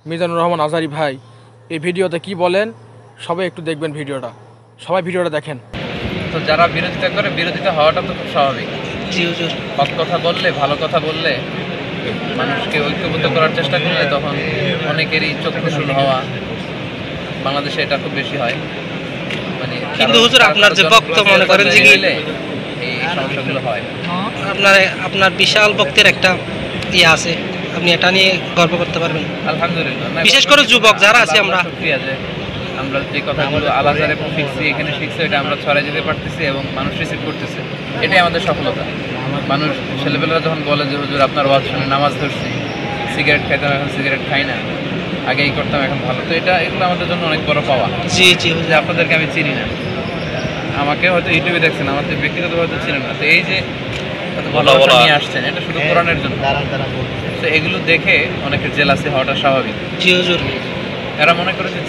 মিজানুর রহমান আজহারী ভাই এই ভিডিওতে কি বলেন সবাই একটু দেখবেন ভিডিওটা, সবাই ভিডিওটা দেখেন। তো যারা বিরোধিতা করে, বিরোধিতা হওয়াটা তো খুব স্বাভাবিক। জি হুজুর, হক কথা বললে, ভালো কথা বললে, মানুষকে ঐক্যবদ্ধ করার চেষ্টা করলে তখন অনেকেরই চক্ষু শূন্য হওয়া বাংলাদেশে এটা খুব বেশি হয়। মানে কিন্তু হুজুর আপনার যে বক্তব্য মনে করেন যে এই সমস্যাগুলো হয়। আপনার বিশাল বক্তের একটা ইয়ে আছে, আপনি এটা নিয়ে গর্ব করতে পারবেন আলহামদুলিল্লাহ। বিশেষ করে যুবক যারা আছে আমরা শুকরিয়া যে আমরা যে কথাগুলো আল-আজহারে শিখছি, এখানে শিখছি, এটা আমরা ছড়াই দিতে পারতেছি এবং মানুষ রিসিভ করতেছে, এটাই আমাদের সফলতা। মানুষ ছেলেবেলারা যখন বলে যে হুজুর আপনার ওয়াজ শুনে নামাজ ধরছি, সিগারেট খাইতাম এখন সিগারেট খাই না, আগে এই করতাম এখন ভালো, তো এগুলো আমাদের জন্য অনেক বড় পাওয়া। জি জি যে আপনাদেরকে আমি চিনি না, আমাকে হয়তো ইউটিউবে দেখছেন, আমাদের ব্যক্তিগত হয়তো চিনেন না, তো এই যে ভালোবাসা নিয়ে আসছেন এটা শুধু কোরআনের জন্য। তো এগুলো দেখে অনেকের জেলাসি হওয়াটা স্বাভাবিক। জি হুজুর, এরা মনে করে যে